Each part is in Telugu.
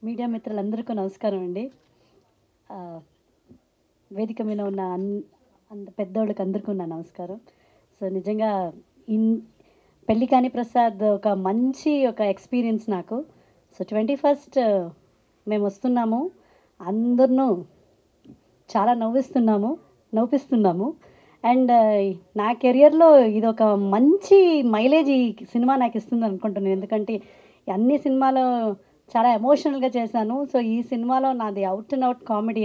మీడియా మిత్రులందరికీ నమస్కారం అండి. వేదిక మీద ఉన్న అంత పెద్దోళ్ళకి అందరికీ నా నమస్కారం. సో నిజంగా ఇన్ పెళ్లి కాని ప్రసాద్ ఒక మంచి ఎక్స్పీరియన్స్ నాకు. సో 21st మేము వస్తున్నాము, అందరినూ చాలా నవ్విస్తున్నాము. అండ్ నా కెరియర్లో ఇది ఒక మంచి మైలేజ్ ఈ సినిమా నాకు ఇస్తుంది అనుకుంటున్నాను. ఎందుకంటే అన్ని సినిమాలు చాలా ఎమోషనల్గా చేశాను. సో ఈ సినిమాలో నాది అవుట్ అండ్ అవుట్ కామెడీ.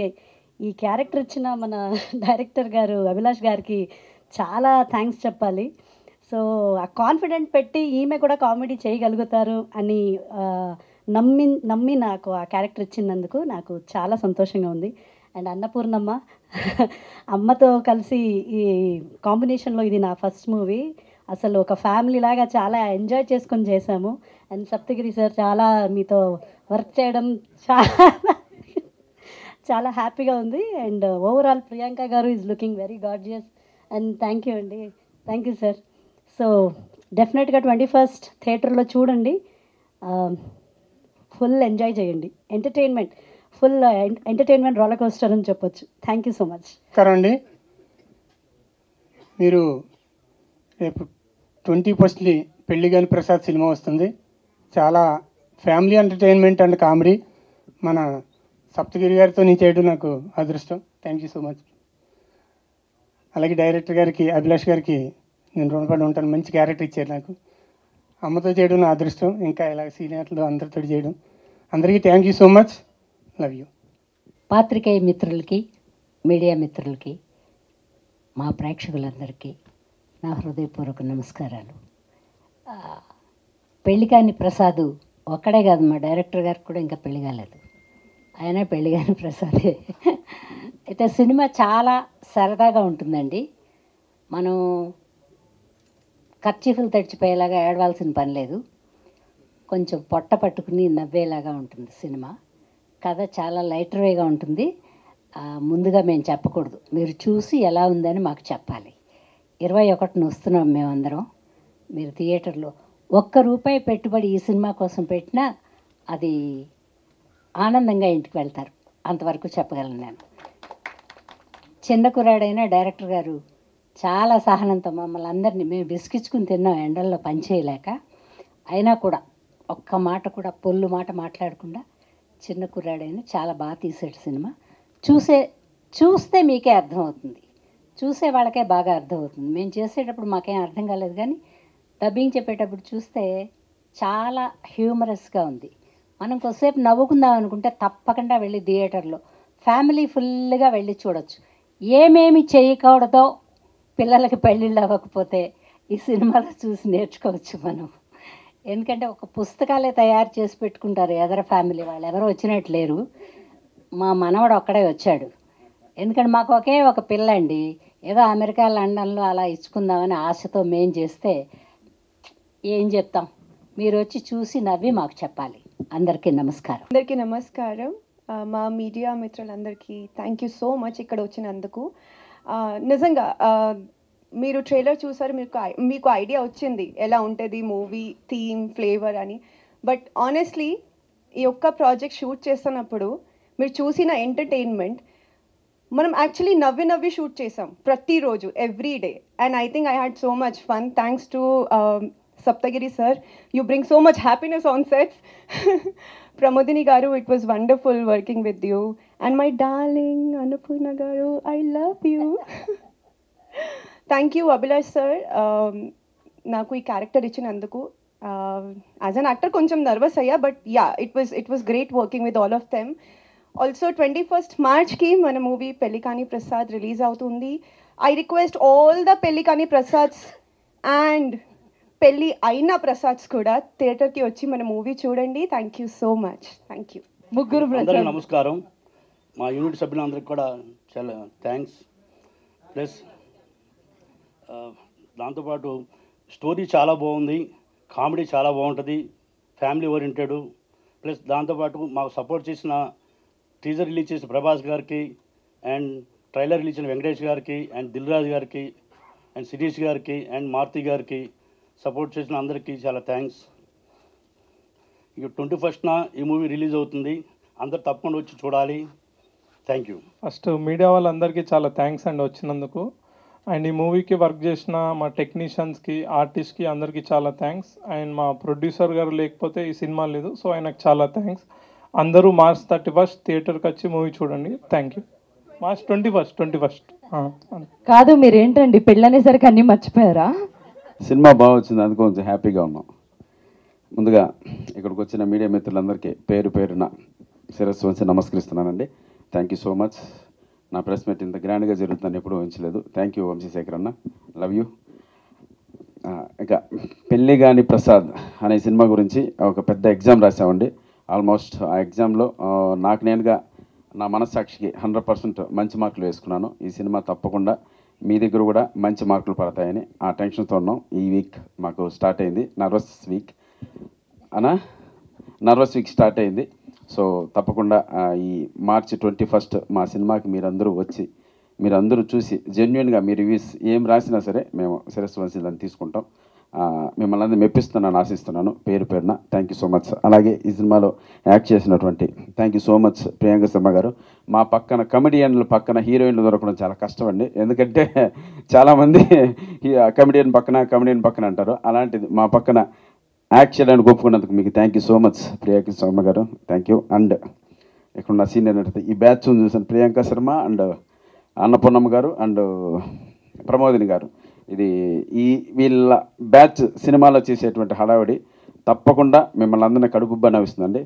ఈ క్యారెక్టర్ ఇచ్చిన మన డైరెక్టర్ గారు అభిలాష్ గారికి చాలా థ్యాంక్స్ చెప్పాలి. సో ఆ కాన్ఫిడెంట్ పెట్టి ఈమె కూడా కామెడీ చేయగలుగుతారు అని నమ్మి నాకు ఆ క్యారెక్టర్ ఇచ్చినందుకు నాకు చాలా సంతోషంగా ఉంది. అండ్ అన్నపూర్ణమ్మ అమ్మతో కలిసి ఈ కాంబినేషన్లో ఇది నా ఫస్ట్ మూవీ. అసలు ఒక ఫ్యామిలీ లాగా చాలా ఎంజాయ్ చేసుకొని చేశాము. అండ్ సప్తగిరి సార్ చాలా మీతో వర్క్ చేయడం చాలా చాలా హ్యాపీగా ఉంది. అండ్ ఓవరాల్ ప్రియాంక గారు is looking very gorgeous. And thank you అండి, థ్యాంక్ యూ సార్. సో డెఫినెట్గా 21st థియేటర్లో చూడండి, ఫుల్ ఎంజాయ్ చేయండి. ఫుల్ ఎంటర్టైన్మెంట్ రోలర్ కోస్టర్ అని చెప్పొచ్చు. Thank you so much. అండి, మీరు రేపు 21st పెళ్లి కాని ప్రసాద్ సినిమా వస్తుంది. చాలా ఫ్యామిలీ ఎంటర్టైన్మెంట్ అండ్ కామెడీ. మన సప్తగిరి గారితో నేను చేయడం నాకు అదృష్టం. Thank you so much. అలాగే డైరెక్టర్ గారికి అభిలాష్ గారికి నేను రుణపడి ఉంటాను. మంచి క్యారెక్టర్ ఇచ్చారు నాకు. అమ్మతో చేయడం నా అదృష్టం. ఇంకా ఇలా సీనియర్లు అందరితో చేయడం. అందరికీ thank you so much. Love you. పాత్రికేయ మిత్రులకి, మీడియా మిత్రులకి, మా ప్రేక్షకులందరికీ నా హృదయపూర్వక నమస్కారాలు. పెళ్లి కాని ప్రసాద్ ఒక్కడే కాదు, మా డైరెక్టర్ గారికి కూడా ఇంకా పెళ్లి కాలేదు, ఆయన పెళ్లి కాని ప్రసాదే. అయితే సినిమా చాలా సరదాగా ఉంటుందండి. మనం కర్చీఫులు తడిచిపోయేలాగా ఏడవాల్సిన పని లేదు. కొంచెం పొట్ట పట్టుకుని నవ్వేలాగా ఉంటుంది సినిమా. కథ చాలా లైటర్ వేగా ఉంటుంది. ముందుగా మేము చెప్పకూడదు, మీరు చూసి ఎలా ఉందని మాకు చెప్పాలి. 21న వస్తున్నాం మేమందరం. మీరు థియేటర్లో ₹1 పెట్టుబడి ఈ సినిమా కోసం పెట్టినా అది ఆనందంగా ఇంటికి వెళ్తారు, అంతవరకు చెప్పగలను నేను. చిన్న కుర్రాడైన డైరెక్టర్ గారు చాలా సహనంతో మమ్మల్ని అందరినీ, మేము విసిగించుకుని తిన్నాం ఎండల్లో పనిచేయలేక, అయినా కూడా ఒక్క మాట కూడా పొల్లు మాట మాట్లాడకుండా చిన్న కుర్రాడైన చాలా బాగా తీసాడు సినిమా. చూస్తే మీకే అర్థమవుతుంది, చూసే వాళ్ళకే బాగా అర్థమవుతుంది. మేము చేసేటప్పుడు మాకేం అర్థం కాలేదు, కానీ డబ్బింగ్ చెప్పేటప్పుడు చూస్తే చాలా హ్యూమరస్గా ఉంది. మనం కొద్దిసేపు నవ్వుకుందాం అనుకుంటే తప్పకుండా వెళ్ళి థియేటర్లో ఫ్యామిలీ ఫుల్గా వెళ్ళి చూడొచ్చు. ఏమేమి చేయకూడదో పిల్లలకి పెళ్ళిళ్ళు అవ్వకపోతే ఈ సినిమాలో చూసి నేర్చుకోవచ్చు మనం. ఎందుకంటే ఒక పుస్తకాలే తయారు చేసి పెట్టుకుంటారు ఎదర ఫ్యామిలీ వాళ్ళు, ఎవరో వచ్చినట్టు లేరు. మా మనవడు ఒక్కడే వచ్చాడు. ఎందుకంటే మాకు ఒకే ఒక పిల్ల అండి, ఏదో అమెరికా లండన్లో అలా ఇచ్చుకుందామని ఆశతో మేం చేస్తే ఏం చెప్తాం. మీరు వచ్చి చూసి నవ్వి మాకు చెప్పాలి. అందరికీ నమస్కారం. అందరికీ నమస్కారం. మా మీడియా మిత్రులందరికీ థ్యాంక్ యూ సో మచ్ ఇక్కడ వచ్చినందుకు. నిజంగా మీరు ట్రైలర్ చూసారు, మీకు ఐడియా వచ్చింది ఎలా ఉంటుంది మూవీ థీమ్ ఫ్లేవర్ అని. బట్ ఆనెస్ట్లీ ఈ ఒక్క ప్రాజెక్ట్ షూట్ చేస్తున్నప్పుడు మీరు చూసిన ఎంటర్టైన్మెంట్, మనం యాక్చువల్లీ నవ్వి షూట్ చేసాం ప్రతిరోజు, every day. And I think I had so much fun. Thanks to Saptagiri sir, you bring so much happiness on sets. Pramodini garu, it was wonderful working with you. And my darling Annapurna garu, I love you. Thank you Abhilash sir, naku ee character ichinanduku. As an actor koncham nervous ayya, but yeah, it was great working with all of them. Also 21st March ki mana movie Pelli Kani Prasad release avutundi. I request all the Pelli Kani Prasads and పెళ్ళి అయిన ప్రసాద్స్ కూడా థియేటర్కి వచ్చి మన మూవీ చూడండి. Thank you so much. Thank you. ముగ్గురు నమస్కారం. మా యూనిట్ సభ్యులందరికీ కూడా చాలా థ్యాంక్స్. ప్లస్ దాంతోపాటు స్టోరీ చాలా బాగుంది, కామెడీ చాలా బాగుంటుంది, ఫ్యామిలీ ఓరియంటెడ్. ప్లస్ దాంతోపాటు మాకు సపోర్ట్ చేసిన టీజర్ రిలీజ్ చేసిన ప్రభాస్ గారికి, అండ్ ట్రైలర్ రిలీజ్ చేసిన వెంకటేష్ గారికి, అండ్ దిల్ రాజు గారికి, అండ్ శిరీష్ గారికి, అండ్ మారుతి గారికి, సపోర్ట్ చేసిన అందరికీ చాలా థ్యాంక్స్. ఇక 21న ఈ మూవీ రిలీజ్ అవుతుంది, అందరు తప్పకుండా వచ్చి చూడాలి. Thank you. ఫస్ట్ మీడియా వాళ్ళందరికీ చాలా థ్యాంక్స్ అండి వచ్చినందుకు. అండ్ ఈ మూవీకి వర్క్ చేసిన మా టెక్నీషియన్స్కి, ఆర్టిస్ట్కి అందరికీ చాలా థ్యాంక్స్. అండ్ మా ప్రొడ్యూసర్ గారు లేకపోతే ఈ సినిమా లేదు, సో ఆయనకు చాలా థ్యాంక్స్. అందరూ March 31 థియేటర్కి వచ్చి మూవీ చూడండి. Thank you. March 21. కాదు, మీరేంటండి పెళ్ళనేసరికి అన్నీ మర్చిపోయారా? సినిమా బాగా వచ్చింది, అందుకు కొంచెం హ్యాపీగా ఉన్నాం. ముందుగా ఇక్కడికి వచ్చిన మీడియా మిత్రులందరికీ పేరు పేరున శిరస్సు వంచి నమస్కరిస్తున్నానండి. Thank you so much. నా ప్రెస్ మీట్ ఇంత గ్రాండ్గా జరుగుతుందని ఎప్పుడూ ఊహించలేదు. థ్యాంక్ యూ వంశీశేఖర్ అన్న, లవ్ యూ. ఇక పెళ్ళిగాని ప్రసాద్ అనే సినిమా గురించి ఒక పెద్ద ఎగ్జామ్ రాసామండి. ఆల్మోస్ట్ ఆ ఎగ్జామ్లో నాకు నేనుగా నా మనస్సాక్షికి 100% మంచి మార్కులు వేసుకున్నాను. ఈ సినిమా తప్పకుండా మీ దగ్గర కూడా మంచి మార్కులు పడతాయని ఆ టెన్షన్తో ఉన్నాం. ఈ వీక్ మాకు స్టార్ట్ అయింది నర్వస్ వీక్ స్టార్ట్ అయింది. సో తప్పకుండా ఈ March 21 మా సినిమాకి మీరందరూ వచ్చి మీరందరూ చూసి జెన్యున్గా మీ రివ్యూస్ ఏం రాసినా సరే మేము శిరస్సు వంచి దాన్ని తీసుకుంటాం. మిమ్మల్ని అందరూ మెప్పిస్తున్నాను, ఆశిస్తున్నాను. పేరు పేరున థ్యాంక్ యూ సో మచ్. అలాగే ఈ సినిమాలో యాక్ట్ చేసినటువంటి thank you so much Priyanka Sharma గారు. మా పక్కన కమెడియన్ల పక్కన హీరోయిన్లు దొరకడం చాలా కష్టం అండి, ఎందుకంటే చాలామంది కమెడియన్ పక్కన అంటారు. అలాంటిది మా పక్కన యాక్ట్ చేయడానికి ఒప్పుకున్నందుకు మీకు thank you so much Priyanka Sharma గారు, థ్యాంక్ యూ. అండ్ ఇక్కడ నా సీనియర్ నటిత ఈ బ్యాచ్ చూసాను, ప్రియాంక శర్మ అండ్ అన్నపూర్ణమ్మ గారు అండ్ ప్రమోదిని గారు. ఇది వీళ్ళ బ్యాచ్ సినిమాలో చేసేటువంటి హడావిడి తప్పకుండా మిమ్మల్ని అందరినీ కడుపుబ్బా నవ్విస్తుందండి.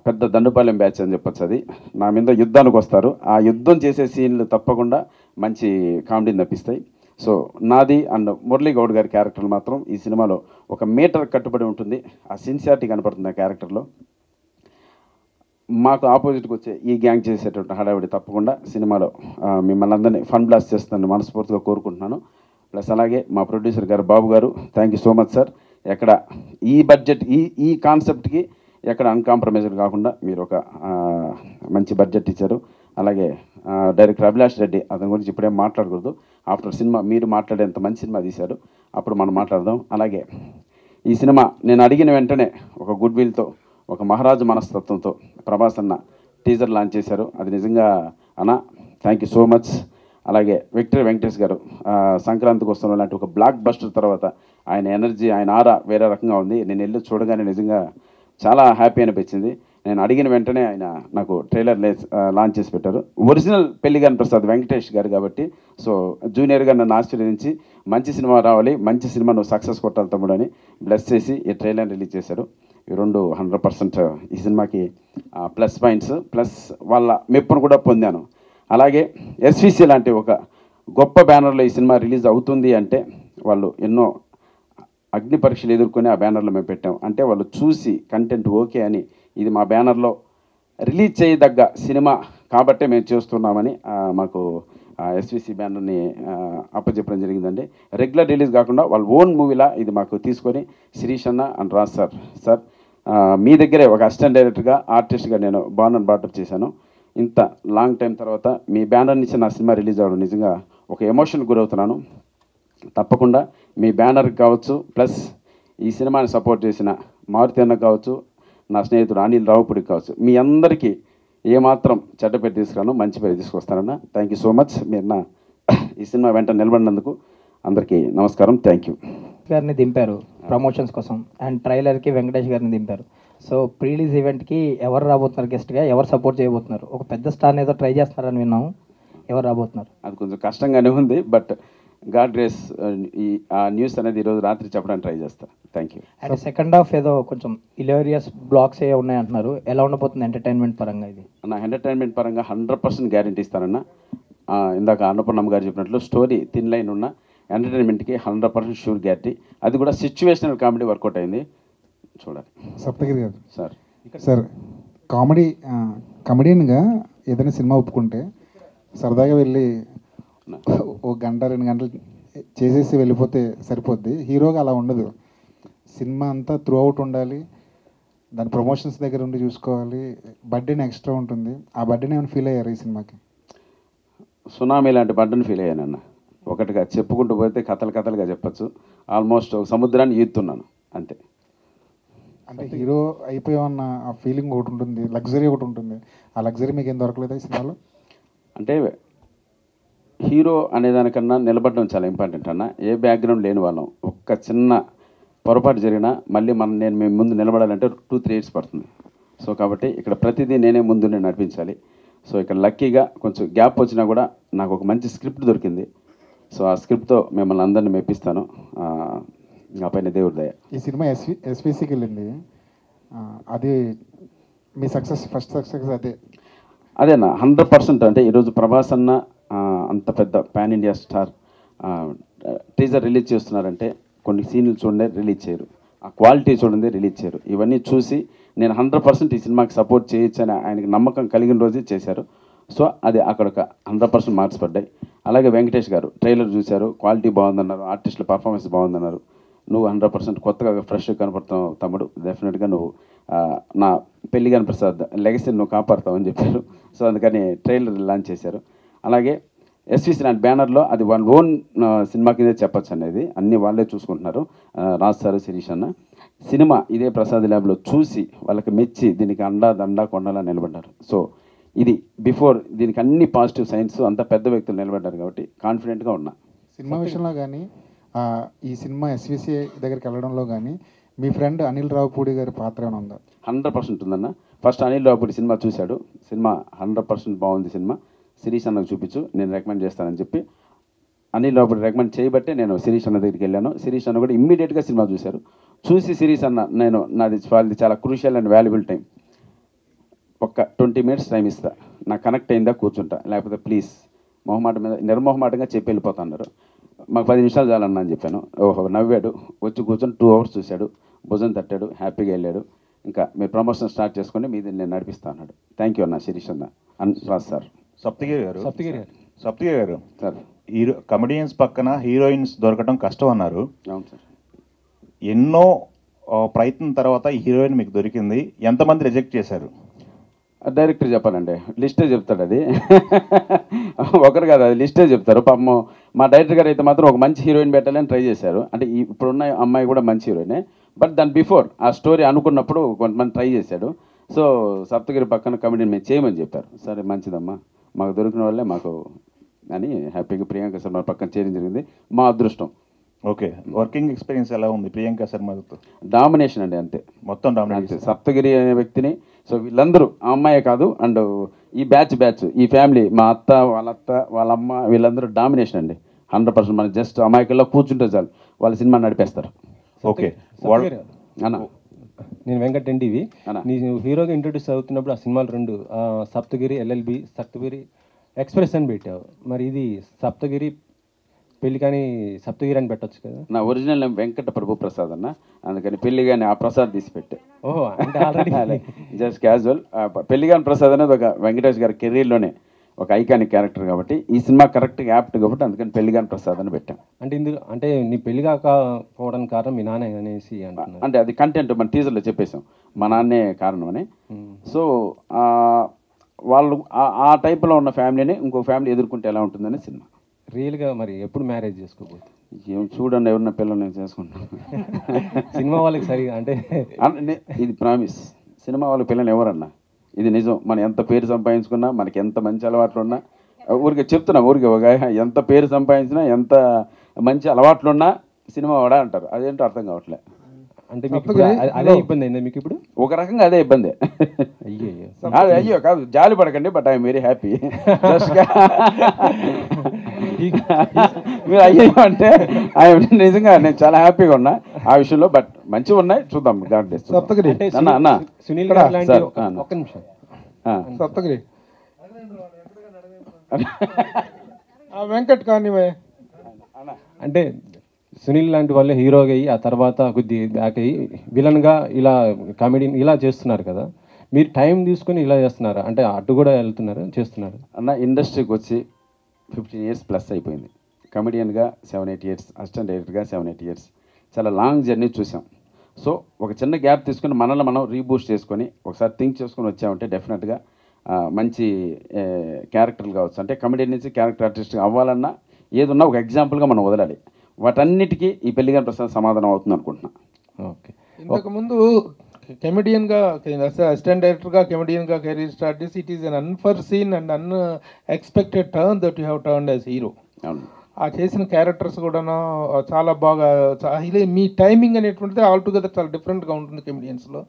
పెద్ద దండుపాలెం బ్యాచ్ అని చెప్పొచ్చు. అది నా మీద యుద్ధానికి వస్తారు, ఆ యుద్ధం చేసే సీన్లు తప్పకుండా మంచి కామెడీని తప్పిస్తాయి. సో నాది అండ్ మురళీ గౌడ్ గారి క్యారెక్టర్ మాత్రం ఈ సినిమాలో ఒక మీటర్ కట్టుబడి ఉంటుంది. ఆ సిన్సియారిటీ కనపడుతుంది ఆ క్యారెక్టర్లో. మాకు ఆపోజిట్కి వచ్చే ఈ గ్యాంగ్ చేసేటువంటి హడావిడి తప్పకుండా సినిమాలో మిమ్మల్ని అందరినీ ఫన్ బ్లాస్ట్ చేస్తుందని మనస్ఫూర్తిగా కోరుకుంటున్నాను. ప్లస్ అలాగే మా ప్రొడ్యూసర్ గారు బాబు గారు, thank you so much sir. ఎక్కడ ఈ బడ్జెట్ ఈ కాన్సెప్ట్కి ఎక్కడ అన్కాంప్రమైజ్డ్ కాకుండా మీరు ఒక మంచి బడ్జెట్ ఇచ్చారు. అలాగే డైరెక్టర్ అభిలాష్ రెడ్డి, అతని గురించి ఇప్పుడేం మాట్లాడకూడదు, ఆఫ్టర్ సినిమా మీరు మాట్లాడేంత మంచి సినిమా తీశారు, అప్పుడు మనం మాట్లాడదాం. అలాగే ఈ సినిమా నేను అడిగిన వెంటనే ఒక గుడ్ విల్తో, ఒక మహారాజు మనస్తత్వంతో ప్రభాస్ అన్న టీజర్ లాంచ్ చేశారు. అది నిజంగా అన్న థ్యాంక్ యూ సో మచ్. అలాగే విక్టరీ వెంకటేష్ గారు సంక్రాంతికి వస్తున్న లాంటి ఒక బ్లాక్ బస్టర్ తర్వాత ఆయన ఎనర్జీ, ఆయన ఆరా వేరే రకంగా ఉంది. నేను వెళ్ళి చూడగానే నిజంగా చాలా హ్యాపీ అనిపించింది. నేను అడిగిన వెంటనే ఆయన నాకు ట్రైలర్ లాంచ్ చేసి పెట్టారు. ఒరిజినల్ పెళ్లిగాని ప్రసాద్ వెంకటేష్ గారు కాబట్టి, సో జూనియర్గా నన్ను ఆశీర్వదించి మంచి సినిమా రావాలి, మంచి సినిమా నువ్వు సక్సెస్ కొట్టాలి తమ్ముడు అని బ్లెస్ చేసి ఈ ట్రైలర్ రిలీజ్ చేశారు. ఈ రెండు 100% ఈ సినిమాకి ప్లస్ పాయింట్స్, ప్లస్ వాళ్ళ మెప్పును కూడా పొందాను. అలాగే ఎస్విసి లాంటి ఒక గొప్ప బ్యానర్లో ఈ సినిమా రిలీజ్ అవుతుంది అంటే వాళ్ళు ఎన్నో అగ్ని పరీక్షలు ఎదుర్కొని ఆ బ్యానర్లో మేము పెట్టాం. అంటే వాళ్ళు చూసి కంటెంట్ ఓకే అని ఇది మా బ్యానర్లో రిలీజ్ చేయదగ్గ సినిమా కాబట్టే మేము చేస్తున్నామని మాకు ఎస్విసి బ్యానర్ని అప్పచెప్పడం జరిగిందండి. రెగ్యులర్ రిలీజ్ కాకుండా వాళ్ళ ఓన్ మూవీలా ఇది మాకు తీసుకొని శిరీష్ అన్న అండ్ రాజ్ సార్ మీ దగ్గరే ఒక అసిస్టెంట్ డైరెక్టర్గా, ఆర్టిస్ట్గా నేను బాన్ అండ్ బాటప్ చేశాను. ఇంత లాంగ్ టైం తర్వాత మీ బ్యానర్ నుంచి నా సినిమా రిలీజ్ అవ్వడం నిజంగా ఒక ఎమోషన్ గురవుతున్నాను. తప్పకుండా మీ బ్యానర్కి కావచ్చు, ప్లస్ ఈ సినిమాని సపోర్ట్ చేసిన మారుతి అన్న కావచ్చు, నా స్నేహితుడు అనిల్ రావుపూడికి కావచ్చు, మీ అందరికీ ఏమాత్రం చెడ్డ పేరు తీసుకురాను, మంచి పేరు తీసుకొస్తానన్న. Thank you so much. మీరు నా ఈ సినిమా వెంట నిలబడినందుకు అందరికీ నమస్కారం. Thank you. గారిని దింపారు ప్రమోషన్స్ కోసం, అండ్ ట్రైలర్కి వెంకటేష్ గారిని దింపారు. సో ప్రీలీజ్ ఈవెంట్కి ఎవరు రాబోతున్నారు గెస్ట్గా, ఎవరు సపోర్ట్ చేయబోతున్నారు? ఒక పెద్ద స్టార్ని ఏదో ట్రై చేస్తున్నారని విన్నాము, ఎవరు రాబోతున్నారు? అది కొంచెం కష్టంగానే ఉంది, బట్ గాడ్ గ్రేస్ ఆ న్యూస్ అనేది ఈరోజు రాత్రి చెప్పడానికి ట్రై చేస్తాను. Thank you. And second half ఏదో కొంచెం ఇలేరియస్ బ్లాక్స్ ఏ ఉన్నాయంటున్నారు, ఎలా ఉండబోతుంది ఎంటర్టైన్మెంట్ పరంగా? ఇది నా ఎంటర్టైన్మెంట్ పరంగా 100% గ్యారంటీ ఇస్తానన్న. ఇందాక అన్నపూర్ణమ్మ గారు చెప్పినట్లు స్టోరీ థిన్ లైన్ ఉన్న ఎంటర్టైన్మెంట్కి 100% షూర్ గ్యారంటీ. అది కూడా సిచ్యువేషనల్ కామెడీ వర్కౌట్ అయింది, చూడాలి. సప్తగిరి గారు సార్ కామెడియన్గా ఏదైనా సినిమా ఒప్పుకుంటే సరదాగా వెళ్ళి ఒక గంట 2 గంటలు చేసేసి వెళ్ళిపోతే సరిపోద్ది. హీరోగా అలా ఉండదు, సినిమా అంతా త్రూ అవుట్ ఉండాలి, దాని ప్రమోషన్స్ దగ్గర ఉండి చూసుకోవాలి, బర్త్డేని ఎక్స్ట్రా ఉంటుంది. ఆ బర్త్డేని ఏమైనా ఫీల్ అయ్యారు ఈ సినిమాకి? సునామీ లాంటి బర్త్డేని ఫీల్ అయ్యానన్న. ఒకటిగా చెప్పుకుంటూ పోతే కథలుగా చెప్పచ్చు. ఆల్మోస్ట్ ఒక సముద్రాన్ని ఈదుతున్నాను అంతే. అంటే హీరో అయిపోయామన్న ఆ ఫీలింగ్ ఒకటి ఉంటుంది, లగ్జరీ ఒకటి ఉంటుంది. ఆ లగ్జరీ మీకు ఏం దొరకలేదా ఈ సినిమాలో? అంటే హీరో అనేదానికన్నా నిలబడడం చాలా ఇంపార్టెంట్ అన్న. ఏ బ్యాక్గ్రౌండ్ లేని వాళ్ళం, ఒక్క చిన్న పొరపాటు జరిగినా మళ్ళీ నేను మేము ముందు నిలబడాలంటే 2-3 ఇయర్స్ పడుతుంది. సో కాబట్టి ఇక్కడ ప్రతిదీ నేనే ముందు నేను నడిపించాలి. సో ఇక్కడ లక్కీగా కొంచెం గ్యాప్ వచ్చినా కూడా నాకు ఒక మంచి స్క్రిప్ట్ దొరికింది. సో ఆ స్క్రిప్ట్తో మిమ్మల్ని అందరినీ మెప్పిస్తాను. ఆ పైన దేవుడి దయ. ఈ సినిమా ఎస్విసికి వెళ్ళింది, అది మీ సక్సెస్, ఫస్ట్ సక్సెస్ అదేనా 100%. అంటే ఈరోజు ప్రభాస్ అన్న అంత పెద్ద pan India star teaser release చేస్తున్నారంటే కొన్ని సీన్లు చూడండి రిలీజ్ చేయరు, ఆ క్వాలిటీ చూడండి రిలీజ్ చేయరు. ఇవన్నీ చూసి నేను 100% ఈ సినిమాకి సపోర్ట్ చేయొచ్చని ఆయనకి నమ్మకం కలిగిన రోజే చేశారు. సో అది అక్కడ ఒక 100% మార్క్స్ పడ్డాయి. అలాగే వెంకటేష్ గారు ట్రైలర్ చూశారు, క్వాలిటీ బాగుందన్నారు, ఆర్టిస్టుల పర్ఫార్మెన్స్ బాగుందన్నారు. నువ్వు 100% కొత్తగా ఫ్రెష్గా కనపడతావు తమ్ముడు, డెఫినెట్గా నువ్వు నా పెళ్లిగాని ప్రసాద్ లెగసీని నువ్వు కాపాడుతావని చెప్పారు. సో అందుకని ట్రైలర్ లాంచ్ చేశారు. అలాగే ఎస్విసి లాంటి బ్యానర్లో అది వాళ్ళ ఓన్ సినిమా కింద చెప్పచ్చు అనేది, అన్నీ వాళ్ళే చూసుకుంటున్నారు. రాజ్ సార్, శిరీష్ అన్న సినిమా ఇదే ప్రసాద్ ల్యాబ్లో చూసి వాళ్ళకి మెచ్చి దీనికి అండా దండా కొండలా నిలబడ్డారు. సో ఇది బిఫోర్ దీనికి అన్ని పాజిటివ్ సైన్స్, అంత పెద్ద వ్యక్తులు నిలబడ్డారు కాబట్టి కాన్ఫిడెంట్గా ఉన్నా. సినిమా విషయంలో కానీ ఈ సినిమా ఎస్విసి దగ్గరికి వెళ్ళడంలో కానీ మీ ఫ్రెండ్ అనిల్ రావుపూడి గారి పాత్ర ఏమైనా ఉందా? 100% ఉందన్న. ఫస్ట్ అనిల్ రావుపూడి సినిమా చూశాడు, సినిమా 100% బాగుంది, సినిమా శిరీష్ అన్నకు చూపించు నేను రికమెండ్ చేస్తానని చెప్పి అనిల్ రావుపూడి రికమెండ్ చేయబట్టే నేను శిరీష్ అన్న దగ్గరికి వెళ్ళాను. శిరీష్ అన్న కూడా ఇమ్మీడియట్గా సినిమా చూశారు. చూసి శిరీష్ అన్న నాది చాలా క్రూషియల్ అండ్ వాల్యుబుల్ టైం, ఒక్క 20 minutes టైం ఇస్తా, నాకు కనెక్ట్ అయిందా కూర్చుంటా, లేకపోతే ప్లీజ్ మొహమాట మీద నిర్మోహమాటంగా చెప్పి వెళ్ళిపోతా అన్నారు. మాకు 10 నిమిషాలు చాలన్నా అని చెప్పాను. ఓహో నవ్వాడు, వచ్చి కూర్చొని 2 hours చూశాడు, భుజం తట్టాడు, హ్యాపీగా వెళ్ళాడు. ఇంకా మీరు ప్రమోషన్ స్టార్ట్ చేసుకొని మీది నేను నడిపిస్తా అన్నాడు. థ్యాంక్ యూ అన్న శిరీష్ అన్న. రాజ్ సార్. సప్తగిరి గారు సార్, హీరో కమెడియన్స్ పక్కన హీరోయిన్స్ దొరకడం కష్టం అన్నారు. అవును సార్. ఎన్నో ప్రయత్నం తర్వాత ఈ హీరోయిన్ మీకు దొరికింది, ఎంతమంది రిజెక్ట్ చేశారు? డైరెక్టర్ చెప్పాలండి, లిస్టే చెప్తాడు. అది ఒకరు కాదు, అది లిస్టే చెప్తారు. పాపం మా డైరెక్టర్ గారు అయితే మాత్రం ఒక మంచి హీరోయిన్ పెట్టాలని ట్రై చేశారు. అంటే ఇప్పుడున్న అమ్మాయి కూడా మంచి హీరోయినే, బట్ దాని బిఫోర్ ఆ స్టోరీ అనుకున్నప్పుడు కొంతమంది ట్రై చేశాడు. సో సప్తగిరి పక్కన కమెడీని మేము చేయమని చెప్పారు. సరే మంచిదమ్మా, మాకు దొరికిన వాళ్ళే మాకు అని హ్యాపీగా ప్రియాంక శర్మ పక్కన చేయడం జరిగింది. మా అదృష్టం. ఓకే, వర్కింగ్ ఎక్స్పీరియన్స్ ఎలా ఉంది ప్రియాంక శర్మతో? డామినేషన్ అండి, అంతే, మొత్తం డామినేషన్. సప్తగిరి అనే వ్యక్తిని, సో వీళ్ళందరూ ఆ అమ్మాయే కాదు, అండ్ ఈ బ్యాచ్ ఈ ఫ్యామిలీ, మా అత్త వాళ్ళ అమ్మ వీళ్ళందరూ డామినేషన్ అండి. 100%. మన జస్ట్ అమాయకుల్లో కూర్చుంటే చాలు వాళ్ళు సినిమా నడిపేస్తారు. ఓకే అన్న, నేను వెంకట్ ఎన్టీవీ. నేను హీరోగా ఇంట్రొడ్యూస్ అవుతున్నప్పుడు ఆ సినిమాలు 2 సప్తగిరి ఎల్ఎల్బి, సప్తగిరి ఎక్స్ప్రెస్ అని పెట్టావు. మరి ఇది సప్తగిరి పెళ్లి కానీ సప్తగిరి అని పెట్టచ్చు కదా? నా ఒరిజినల్ నేమ్ వెంకట ప్రభు ప్రసాద్ అన్న, అందుకని పెళ్లి కానీ ఆ ప్రసాద్ తీసి పెట్టే. ఓహో, అంటే ఆల్రెడీ జస్ట్ క్యాజువల్. పెళ్లి కానీ ప్రసాద్ అనేది ఒక వెంకటేష్ గారి కెరీర్లోనే ఒక ఐకానిక్ క్యారెక్టర్ కాబట్టి ఈ సినిమా కరెక్ట్గా యాప్ట్ కాబట్టి అందుకని పెళ్లి కానీ ప్రసాద్ అని పెట్టాం. అంటే ఇందులో అంటే నీ పెళ్లి కాకపోవడానికి కారణం మీ నాన్న అనేసి అంటున్నారు. అంటే అది కంటెంట్ మన టీజర్లో చెప్పేసాం, మా నాన్నే కారణం అని. సో వాళ్ళు ఆ టైప్లో ఉన్న ఫ్యామిలీని ఇంకో ఫ్యామిలీ ఎదుర్కొంటే ఎలా ఉంటుందని సినిమా. రియల్గా మరి ఎప్పుడు మ్యారేజ్ చేసుకోబోతుంది? ఏం చూడండి, ఎవరన్నా పిల్లలు నేను చేసుకుంటాను. సినిమా వాళ్ళకి సరిగా అంటే ఇది ప్రామిస్, సినిమా వాళ్ళకి పిల్లలు ఎవరన్నా, ఇది నిజం. మనం ఎంత పేరు సంపాదించుకున్నా, మనకి ఎంత మంచి అలవాట్లు ఉన్నా, ఊరికే చెప్తున్నా, ఊరికే ఒక ఎంత పేరు సంపాదించినా, ఎంత మంచి అలవాట్లున్నా సినిమా వాడా అంటారు. అదేంటో అర్థం కావట్లే. అంటే అదే ఇబ్బంది అయిందా మీకు ఇప్పుడు? ఒక రకంగా అదే ఇబ్బంది. అయ్యో కాదు, జాలి పడకండి, బట్ ఐఎమ్ వెరీ హ్యాపీ. మీరు అయ్యో అంటే నిజంగా నేను చాలా హ్యాపీగా ఉన్నా ఆ విషయంలో. బట్ మంచిగా ఉన్నాయి, చూద్దాం. అన్న సునీల్ గారు లాంటి ఒక్క నిమిషం సప్తగిరి వెంకట్ కానీ అంటే సునీల్ లాంటి వాళ్ళే హీరోగా అయ్యి ఆ తర్వాత కొద్ది బ్యాక్ అయ్యి విలన్గా ఇలా కామెడీ ఇలా చేస్తున్నారు కదా, మీరు టైం తీసుకొని ఇలా చేస్తున్నారు అంటే అటు కూడా వెళ్తున్నారు చేస్తున్నారు? అన్న ఇండస్ట్రీకి వచ్చి 15 years ప్లస్ అయిపోయింది. కమెడియన్గా 7-8 years, అసిస్టెంట్ డైరెక్టర్గా 7-8 years, చాలా లాంగ్ జర్నీ చూసాం. సో ఒక చిన్న గ్యాప్ తీసుకుని మనల్ని మనం రీబూస్ట్ చేసుకొని ఒకసారి థింక్ చేసుకొని వచ్చామంటే డెఫినెట్గా మంచి క్యారెక్టర్లు కావచ్చు. అంటే కమెడియన్ నుంచి క్యారెక్టర్ ఆర్టిస్ట్ అవ్వాలన్నా ఏదున్నా ఒక ఎగ్జాంపుల్గా మనం వదలాలి. వాటన్నిటికీ ఈ పెళ్లిగాని ప్రసాద్ సమాధానం అవుతుంది అనుకుంటున్నా. ఓకే, ఇంతకుముందు కెమెడియన్గా అసిస్టెంట్ డైరెక్టర్గా కెమెడియన్గా కెరీర్ స్టార్ట్ చేసి it is an unforeseen and unexpected turn that you have turn as hero. ఆ చేసిన క్యారెక్టర్స్ కూడా చాలా బాగా మీ టైమింగ్ అనేటువంటిది ఆల్టుగెదర్ చాలా డిఫరెంట్గా ఉంటుంది కెమెడియన్స్లో.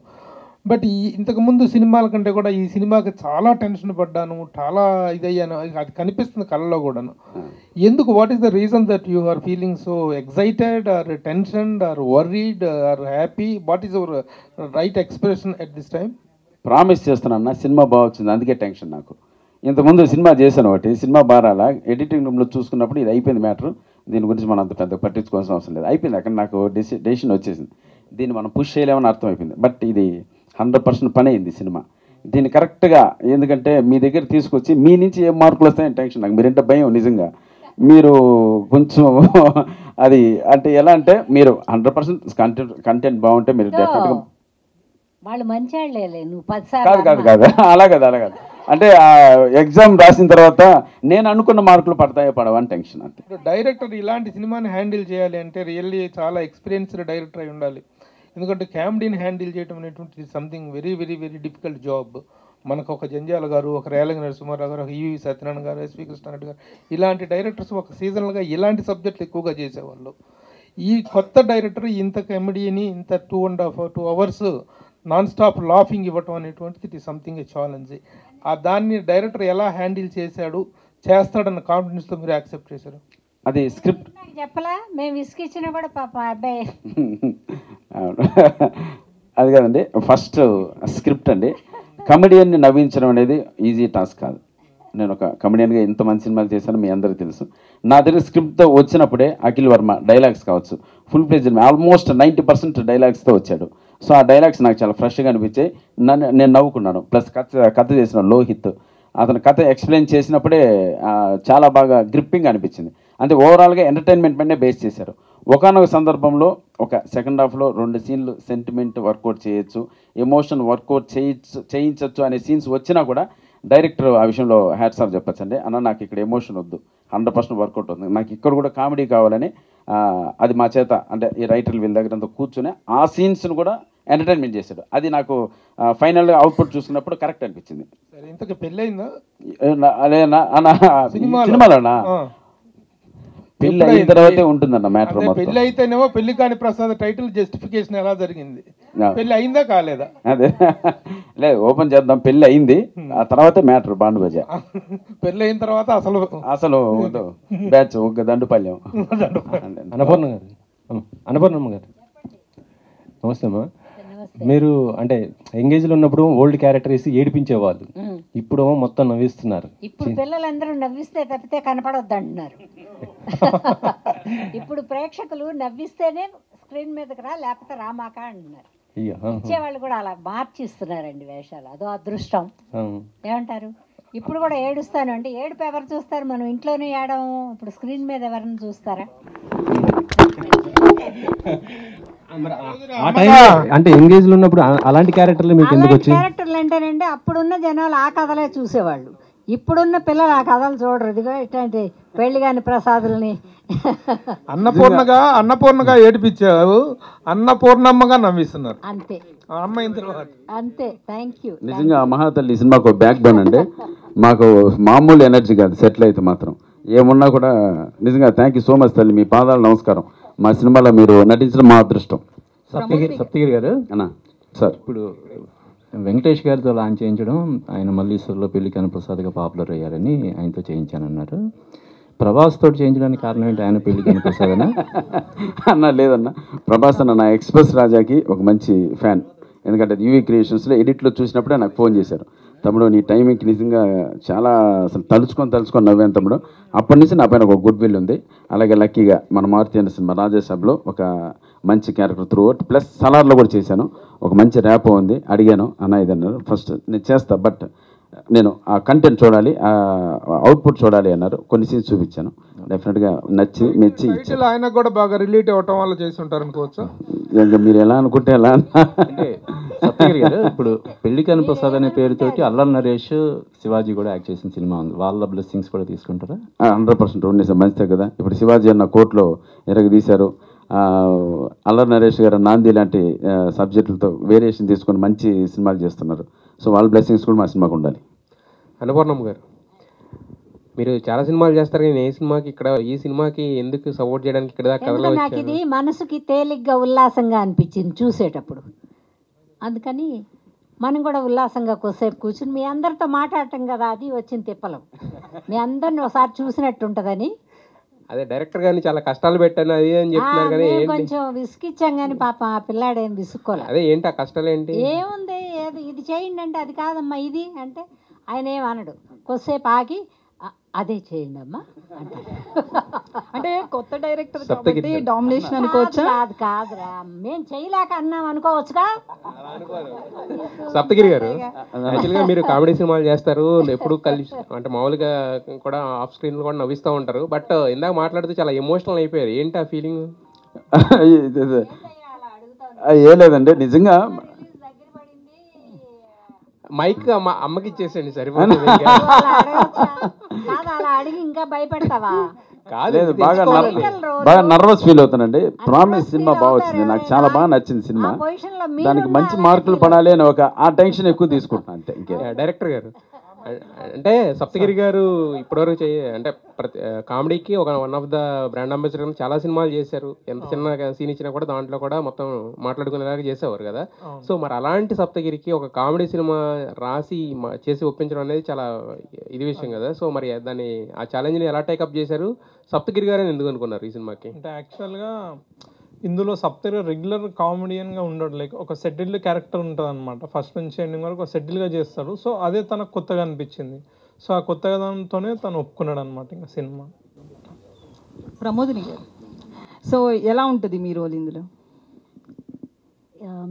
బట్ ఇంతకుముందు సినిమాల కంటే కూడా ఈ సినిమాకి చాలా టెన్షన్ పడ్డాను, చాలా ఇదయ్యాను, అది కనిపిస్తుంది కళ్ళలో కూడాను. ఎందుకు, what is the reason that you are feeling so excited or tensioned or worried or happy? What is your right expression at this time? Promise చేస్తున్నాను, సినిమా బాగా వచ్చింది, అందుకే టెన్షన్ నాకు. ఇంతకుముందు సినిమా చేశాను ఒకటి, సినిమా బారాలా ఎడిటింగ్ రూమ్లో చూసుకున్నప్పుడు ఇది అయిపోయింది మ్యాటర్, దీని గురించి మనం అంత పెద్ద పట్టించుకోవాల్సిన అవసరం లేదు, అయిపోయింది. అక్కడ నాకు డెసిషన్ వచ్చేసింది, దీన్ని మనం పుష్ చేయలేమని అర్థం అయిపోయింది. బట్ ఇది 100% పని అయింది సినిమా. దీన్ని కరెక్ట్గా, ఎందుకంటే మీ దగ్గర తీసుకొచ్చి మీ నుంచి ఏం మార్కులు వస్తాయని టెన్షన్ నాకు, మీరంటే భయం నిజంగా. మీరు కొంచెం అది అంటే ఎలా అంటే మీరు 100% కంటెంట్ బాగుంటే మీరు డెఫినెట్గా వాళ్ళు మంచి వాళ్ళే, నువ్వు 10 కాదు కాదు కాదు అలా కాదు అలా కాదు, అంటే ఎగ్జామ్ రాసిన తర్వాత నేను అనుకున్న మార్కులు పడతాయో పడవని టెన్షన్ అంతే. డైరెక్టర్ ఇలాంటి సినిమాని హ్యాండిల్ చేయాలి అంటే రియల్లీ చాలా ఎక్స్పీరియన్స్డ్ డైరెక్టర్ అయి ఉండాలి. ఎందుకంటే కామెడీని హ్యాండిల్ చేయడం అనేటువంటిది something very very very difficult job. మనకు ఒక జంజాల గారు, ఒక రేలంగి నరసింహారావు గారు, ఒక ఈవి సత్యనారాయణ గారు, ఎస్వి కృష్ణారెడ్డి గారు, ఇలాంటి డైరెక్టర్స్ ఒక సీజనల్గా ఇలాంటి సబ్జెక్టులు ఎక్కువగా చేసేవాళ్ళు. ఈ కొత్త డైరెక్టర్ ఇంత కామెడీని ఇంత 2 hours నాన్ స్టాప్ లాఫింగ్ ఇవ్వటం అనేటువంటిది it is something A challenge. దాన్ని డైరెక్టర్ ఎలా హ్యాండిల్ చేస్తాడన్న కాన్ఫిడెన్స్తో మీరు యాక్సెప్ట్ చేశారు? అది స్క్రిప్ట్ చెప్పలా, మేము విసిగిచ్చినా కూడా పాప అబ్బాయి అది కాదండి, ఫస్ట్ స్క్రిప్ట్ అండి. కమెడియన్ని నవ్వించడం అనేది ఈజీ టాస్క్ కాదు. నేను ఒక కమెడియన్గా ఎంత మంచి సినిమాలు చేశానో మీ అందరికీ తెలుసు. నా దగ్గర స్క్రిప్ట్తో వచ్చినప్పుడే అఖిల్ వర్మ డైలాగ్స్ కావచ్చు ఫుల్ ప్లేజ్ ఆల్మోస్ట్ 90% డైలాగ్స్తో వచ్చాడు. సో ఆ డైలాగ్స్ నాకు చాలా ఫ్రెష్గా అనిపించాయి, నేను నవ్వుకున్నాను. ప్లస్ కథ చేసిన లోహిత్ అతను కథ ఎక్స్ప్లెయిన్ చేసినప్పుడే చాలా బాగా గ్రిప్పింగ్ అనిపించింది. అంటే ఓవరాల్గా ఎంటర్టైన్మెంట్ పైనే బేస్ చేశారు. ఒకానొక సందర్భంలో ఒక సెకండ్ హాఫ్లో 2 సీన్లు సెంటిమెంట్ వర్కౌట్ చేయొచ్చు, ఎమోషన్ వర్కౌట్ చేయించవచ్చు అనే సీన్స్ వచ్చినా కూడా డైరెక్టర్ ఆ విషయంలో హ్యాట్స్ ఆఫ్ చెప్పచ్చండి. అన్న నాకు ఇక్కడ ఎమోషన్ వద్దు, 100% వర్కౌట్ అవుతుంది, నాకు ఇక్కడ కూడా కామెడీ కావాలని అది మా చేత అంటే ఈ రైటర్లు వీళ్ళ దగ్గర అంతా కూర్చొని ఆ సీన్స్ను కూడా ఎంటర్టైన్మెంట్ చేశాడు. అది నాకు ఫైనల్గా అవుట్పుట్ చూసుకున్నప్పుడు కరెక్ట్ అనిపించింది. ఇంతకు పెళ్ళయిందా సినిమాలోనా? పెళ్ళి అయిన తర్వాతే ఉంటుందన్న మ్యాటర్. పెళ్ళి అయితేనేమో పెళ్లి కాని ప్రసాద్ టైటిల్ జస్టిఫికేషన్ ఎలా జరిగింది? పెళ్లి అయిందా కాలేదా? అదే లేదు, ఓపెన్ చేద్దాం. పెళ్లి అయింది, ఆ తర్వాతే మ్యాటర్ బాండ్ బజా. పెళ్లి అయిన తర్వాత అసలు బ్యాచ్ ఒక దండుపల్యం. అన్నపూర్ణమ్మ గారు నమస్తే అమ్మా. మీరు అంటే ఎంగేజ్లో ఉన్నప్పుడు ఓల్డ్ క్యారెక్టర్ వేసి ఏడిపించేవాళ్ళు, ఇప్పుడు మొత్తం నవ్విస్తున్నారు. ఇప్పుడు పిల్లలందరూ నవ్విస్తే తప్పితే కనపడొద్దు అంటున్నారు. ఇప్పుడు ప్రేక్షకులు నవ్విస్తేనే స్క్రీన్ మీదకి రా, లేకపోతే రామాక అంటున్నారు. ఇచ్చేవాళ్ళు కూడా అలా మార్చిస్తున్నారండి వేషాలు, అదో అదృష్టం. ఏమంటారు? ఇప్పుడు కూడా ఏడుస్తాను అంటే ఏడుపు ఎవరు చూస్తారు? మనం ఇంట్లోనే ఏడము, ఇప్పుడు స్క్రీన్ మీద ఎవరిని చూస్తారా? అంటే ఎంగేజ్ లో ఉన్నప్పుడు అలాంటి క్యారెక్టర్లు మీకు ఎందుకు వచ్చాయి? క్యారెక్టర్లు అంటేనండి అప్పుడున్న జనాలు ఆ కథలే చూసేవాళ్ళు, ఇప్పుడున్న పిల్లలు ఆ కథలు చూడరు. ఇదిగో ఇట్లాంటి పెళ్లి కాని ప్రసాదుల్ని అన్నపూర్ణగా ఏడిపించావు, అన్నపూర్ణమ్మగా నవ్విస్తున్నారు. అంతే అమ్మాయిన తర్వాత అంతే. Thank you. నిజంగా మహాతల్లి సినిమాకు బ్యాక్ బోన్ అండి. మాకు మామూలు ఎనర్జీ కాదు, సెటిల్ అయితే మాత్రం ఏమున్నా కూడా నిజంగా థ్యాంక్ యూ సో మచ్ తల్లి, మీ పాదాలు నమస్కారం. మా సినిమాలో మీరు నటించడం మా అదృష్టం. సప్తగిరి గారు అన్నా సార్, ఇప్పుడు వెంకటేష్ గారితో లాంచ్ చేయించడం, ఆయన మల్లీశ్వర్లో పెళ్లి కాని ప్రసాద్గా పాపులర్ అయ్యారని ఆయనతో చేయించానన్నారు. ప్రభాస్ తోటి చేయించడానికి కారణం ఏంటి? ఆయన పెళ్లి కాని ప్రసాద్ అన్న లేదన్న, ప్రభాస్ అన్న నా ఎక్స్ప్రెస్ రాజాకి ఒక మంచి ఫ్యాన్. ఎందుకంటే యూవీ క్రియేషన్స్లో ఎడిట్లో చూసినప్పుడే నాకు ఫోన్ చేశారు, తమ్ముడు నీ టైమింగ్కి నిజంగా చాలా అసలు తలుచుకొని నవ్వాను తమ్ముడు. అప్పటి నుంచి నా పైన ఒక గుడ్ విల్ ఉంది. అలాగే లక్కీగా మన మారుతి అనే సినిమా రాజేసాబ్లో ఒక మంచి క్యారెక్టర్ త్రూ అవుట్, ప్లస్ సలార్లో కూడా చేశాను, ఒక మంచి ర్యాప్ ఉంది. అడిగాను అన్న ఇది అన్నారు, ఫస్ట్ నేను చేస్తా బట్ నేను ఆ కంటెంట్ చూడాలి, అవుట్పుట్ చూడాలి అన్నారు. కొన్ని సీన్స్ చూపించాను, డెఫినెట్గా నచ్చి మెచ్చి ఇచ్చాను. ఆయన కూడా బాగా రిలేట్ అవ్వటం వల్ల చేసి ఉంటారు అనుకోవచ్చు. మీరు ఎలా అనుకుంటే ఎలా. అంటే సప్తగిరి గారు ఇప్పుడు పెళ్లి కాని ప్రసాద్ అనే పేరుతోటి అల్లరి నరేష్, శివాజీ కూడా యాక్ట్ చేసిన సినిమా ఉంది, వాళ్ళ బ్లెస్సింగ్స్ కూడా తీసుకుంటారా? 100% ఉండే సార్, మంచిదే కదా. ఇప్పుడు శివాజీ అన్న కోర్టులో ఎరగదీశారు, అల్లరి నరేష్ గారు నాంది లాంటి సబ్జెక్టులతో వేరియేషన్ తీసుకొని మంచి సినిమాలు చేస్తున్నారు. సో వాళ్ళ బ్లెస్సింగ్స్ కూడా మా సినిమాకు ఉండాలి. అన్నపూర్ణమ్మ గారు, మీరు చాలా సినిమాలు చేస్తారు కానీ ఏ సినిమాకి ఇక్కడ ఈ సినిమాకి ఎందుకు సపోర్ట్ చేయడానికి ఇక్కడ దాకా కథలో నాకు ఇది మనసుకి తేలిగ్గా ఉల్లాసంగా అనిపించింది చూసేటప్పుడు. అందుకని మనం కూడా ఉల్లాసంగా కొద్దిసేపు కూర్చుని మీ అందరితో మాట్లాడటం కదా, అది వచ్చిన తిప్పలం. మీ అందరిని ఒకసారి చూసినట్టు ఉంటుందని. అదే డైరెక్టర్ గారిని చాలా కష్టాలు పెట్టాను అది అని చెప్తున్నారు కానీ మేము కొంచెం విసుకిచ్చాం కానీ పాపం ఆ పిల్లాడేం విసుక్కోలే. అదే ఏంటి ఆ కష్టాలు ఏంటి? ఏముంది, ఇది చేయండి అంటే అది కాదమ్మా ఇది అంటే ఆయన ఏమనడు. కొద్దిసేపు ఆగి అదే చేయండి అమ్మా అంటారు. అంటే కొత్త డైరెక్టర్ కాబట్టి డామినేషన్ అనుకోవచ్చా? కాదురా, మేము చేయలేక అన్నాం అనుకోవచ్చుగా. సప్తగిరి గారు, యాక్చువల్గా మీరు కామెడీ సినిమాలు చేస్తారు, ఎప్పుడు కలిసి అంటే మామూలుగా కూడా ఆఫ్ స్క్రీన్ కూడా నవ్విస్తూ ఉంటారు. బట్ ఇందాక మాట్లాడుతూ చాలా ఎమోషనల్ అయిపోయారు. ఏంటి ఆ ఫీలింగ్? ఏం లేదండి, నిజంగా మైక్ అమ్మకి ఇచ్చేసండి సరిపోతుంది. అలా అడిగి ఇంకా భయపెడతావా? లేదు, బాగా నర్వస్ ఫీల్ అవుతానండి. ప్రామిస్ సినిమా బాగా వచ్చింది, నాకు చాలా బాగా నచ్చింది సినిమా. దానికి మంచి మార్కులు పడాలి అని ఆ టెన్షన్ ఎక్కువ తీసుకుంటున్నాను అంతే. ఇంకే డైరెక్టర్ గారు అంటే సప్తగిరి గారు ఇప్పటివరకు అంటే ప్రతి కామెడీకి one of the brand ambassador చాలా సినిమాలు చేశారు. ఎంత చిన్న సీన్ ఇచ్చినా కూడా దాంట్లో కూడా మొత్తం మాట్లాడుకునేలాగా చేసేవారు కదా. సో మరి అలాంటి సప్తగిరికి ఒక కామెడీ సినిమా రాసి చేసి ఒప్పించడం అనేది చాలా ఇది విషయం కదా. సో మరి దాన్ని ఆ ఛాలెంజ్ని ఎలా టేకప్ చేశారు? సప్తగిరి గారు ఎందుకు అనుకున్నారు ఈ సినిమాకి? అంటే యాక్చువల్గా ఇందులో సప్తగిరి రెగ్యులర్ కామెడియన్గా ఉండడు, లైక్ ఒక సెటిల్డ్ క్యారెక్టర్ ఉంటుంది అనమాట. ఫస్ట్ నుంచి ఎండింగ్ వరకు ఒక సెటిల్గా చేస్తాడు. సో అదే తనకు కొత్తగా అనిపించింది. సో ఆ కొత్తగా దానితోనే తను ఒప్పుకున్నాడు అనమాట ఇంకా సినిమా. ప్రమోదిని గారు, సో ఎలా ఉంటుంది మీ రోల్ ఇందులో?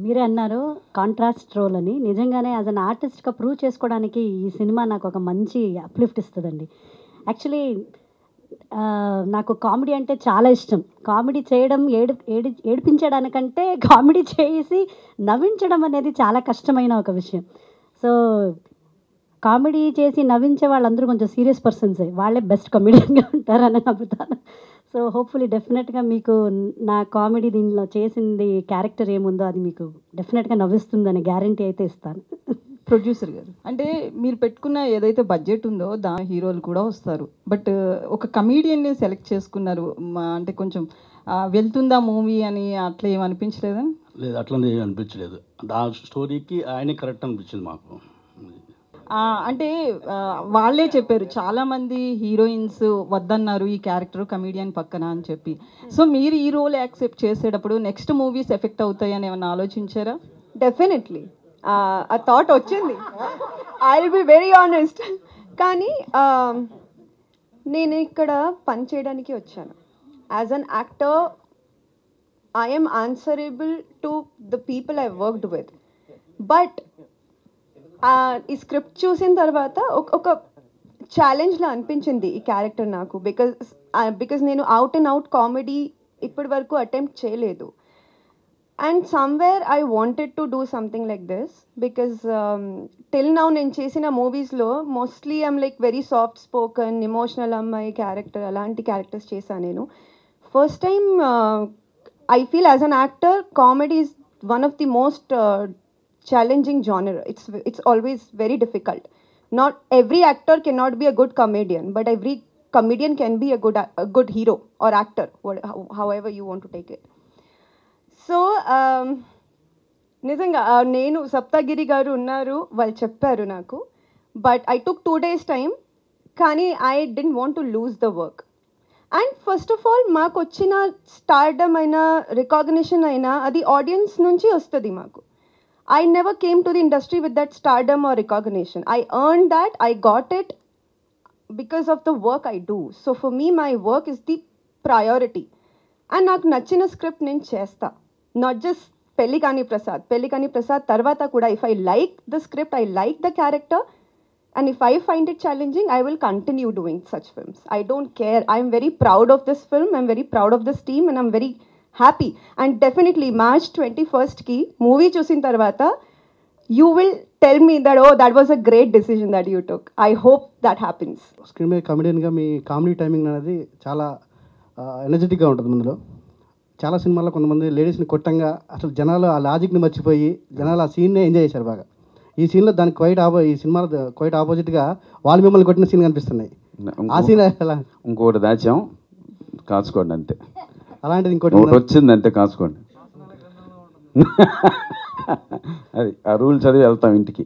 మీరే అన్నారు కాంట్రాస్ట్ రోల్ అని. నిజంగానే యాజ్ అన్ ఆర్టిస్ట్గా ప్రూవ్ చేసుకోవడానికి ఈ సినిమా నాకు ఒక మంచి అప్లిఫ్ట్ ఇస్తుందండి. యాక్చువల్లీ నాకు కామెడీ అంటే చాలా ఇష్టం. కామెడీ చేయడం ఏడిపించడానికంటే కామెడీ చేసి నవ్వించడం అనేది చాలా కష్టమైన ఒక విషయం. సో కామెడీ చేసి నవ్వించే వాళ్ళందరూ కొంచెం సీరియస్ పర్సన్సే, వాళ్ళే బెస్ట్ కామెడియన్గా ఉంటారని నమ్ముతాను. సో హోప్ఫుల్లీ డెఫినెట్గా మీకు నా కామెడీ దీనిలో చేసింది క్యారెక్టర్ ఏముందో అది మీకు డెఫినెట్గా నవ్విస్తుందని గ్యారంటీ అయితే ఇస్తాను. ప్రొడ్యూసర్ గారు, అంటే మీరు పెట్టుకున్న ఏదైతే బడ్జెట్ ఉందో దాని హీరోలు కూడా వస్తారు, బట్ ఒక కమీడియన్ని సెలెక్ట్ చేసుకున్నారు. అంటే కొంచెం వెళ్తుందా మూవీ అని అట్లా ఏమి అనిపించలేదా? లేదు, అట్లా ఏమి అనిపించలేదు. ఆ స్టోరీకి ఆయనే కరెక్ట్ అనిపించింది మాకు. అంటే వాళ్ళే చెప్పారు చాలామంది హీరోయిన్స్ వద్దన్నారు ఈ క్యారెక్టర్ కమీడియన్ పక్కన అని చెప్పి. సో మీరు ఈ రోల్ యాక్సెప్ట్ చేసేటప్పుడు నెక్స్ట్ మూవీస్ ఎఫెక్ట్ అవుతాయని ఏమన్నా ఆలోచించారా? డెఫినెట్లీ ఆ థాట్ వచ్చింది. I will be very honest. కానీ నేను ఇక్కడ పని చేయడానికి వచ్చాను. As an actor I'm answerable to the people I worked with. But ఈ స్క్రిప్ట్ చూసిన తర్వాత ఒక ఛాలెంజ్లా అనిపించింది ఈ క్యారెక్టర్ నాకు. బికాజ్ నేను అవుట్ అండ్ అవుట్ కామెడీ ఇప్పటి వరకు అటెంప్ట్ చేయలేదు. And somewhere I wanted to do something like this because till now నేను చేసిన మూవీస్లో mostly I'm like very soft spoken emotional అమ్మాయి క్యారెక్టర్, అలాంటి క్యారెక్టర్స్ చేశాను నేను. First time I feel as an actor comedy is one of the most challenging genre. It's always very difficult. Not every actor cannot be a good comedian, but every comedian can be a good hero or actor, however you want to take it. So నిజంగా నేను సప్తగిరి గారు ఉన్నారు, వాళ్ళు చెప్పారు నాకు. But I took 2 days time, కానీ I don't want to lose the work. And first of all మాకు వచ్చిన స్టార్డమ్ అయినా రికాగ్నిషన్ అయినా అది ఆడియన్స్ నుంచి వస్తుంది మాకు. I never came to the industry with that stardom or recognition. I earned that, I got it because of the work I do. So for me, my work is the priority. And నాకు నచ్చిన స్క్రిప్ట్ నేను చేస్తా. Not just Pellikani Prasad tarvata kuda, if I like the script, I like the character, and if I find it challenging, I will continue doing such films. I don't care. I'm very proud of this film, I'm very proud of this team, and I'm very happy. And definitely March 21st ki movie chusin tarvata you will tell me that oh, that was a great decision that you took. I hope that happens. Screen మీద కమెడియన్గా మీ కామెడీ టైమింగ్ అనేది చాలా ఎనర్జెటిక్గా ఉంటుంది. ముందులో చాలా సినిమాల్లో కొంతమంది లేడీస్ని కొట్టంగా అసలు జనాలు ఆ లాజిక్ని మర్చిపోయి జనాలు ఆ సీన్నే ఎంజాయ్ చేశారు బాగా. ఈ సీన్లో దానికి ఈ సినిమాలో క్వైట్ ఆపోజిట్గా వాళ్ళు మిమ్మల్ని కొట్టిన సీన్ కనిపిస్తున్నాయి. ఆ సీన్ ఎలా? ఇంకోటి దాచాం, కాచుకోండి అంతే. అలాంటిది ఇంకోటి ఒకటి వచ్చింది అంతే, కాచుకోండి. అది ఆ రూల్ చదివి వెళ్తాం ఇంటికి.